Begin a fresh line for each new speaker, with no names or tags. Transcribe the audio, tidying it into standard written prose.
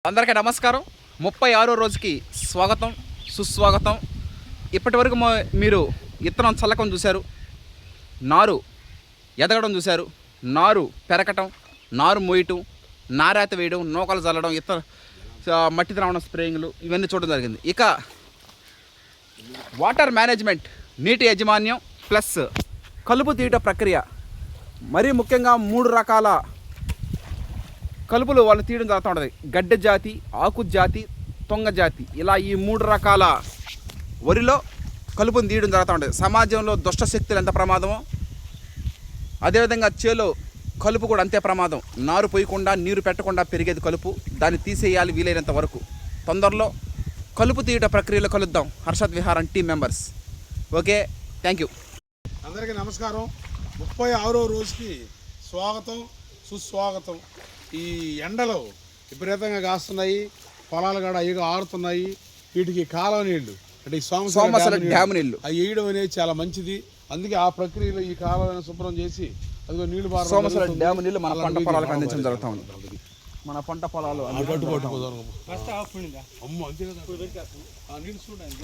అందరికీ నమస్కారం. 36వ రోజుకి స్వాగతం, సుస్వాగతం. ఇప్పటివరకు మీరు ఇత్తనం చల్లకం చూశారు, నారు ఎదగడం చూశారు, నారు పెరకటం, నారు మోయటం, నారేత వేయడం, నూకలు చల్లడం, మట్టి ద్రావణం స్ప్రేయింగ్లు ఇవన్నీ చూడడం జరిగింది. ఇక వాటర్ మేనేజ్మెంట్, నీటి యాజమాన్యం ప్లస్ కలుపు తీయట ప్రక్రియ, మరీ ముఖ్యంగా 3 రకాల కలుపులు వాళ్ళు తీయడం జరుగుతూ ఉంటుంది. గడ్డ జాతి, ఆకు జాతి, తొంగ జాతి, ఇలా ఈ 3 రకాల వరిలో కలుపుని తీయడం జరుగుతూ ఉంటుంది. సమాజంలో దుష్ట శక్తులు ఎంత ప్రమాదమో అదేవిధంగా చేలో కలుపు కూడా అంతే ప్రమాదం. నారు పోయకుండా నీరు పెట్టకుండా పెరిగేది కలుపు, దాన్ని తీసేయాలి వీలైనంత వరకు. తొందరలో కలుపు తీయట ప్రక్రియలో కలుద్దాం. హర్షద్ విహారం team members. Okay, thank you.
అందరికీ నమస్కారం. 36వ రోజుకి స్వాగతం, సుస్వాగతం. ఈ ఎండలు విపరీతంగా కాస్తున్నాయి, పొలాలు కూడా అయ్యగా ఆరుతున్నాయి. వీటికి కాలువ నీళ్లు అంటే ఈ సోమశిల
డ్యామ్ నీళ్లు
అవి వేయడం అనేది చాలా మంచిది. అందుకే ఆ ప్రక్రియలో ఈ కాలువలను శుభ్రం చేసి అదిగో నీళ్లు బాగా
సోమశిల డ్యామ్ నీళ్లు మన పంట పొలాలకు అందించడం జరుగుతూ ఉంది. మన పంట పొలాలు
అమ్మ అంతే కదా. నీళ్ళు చూడండి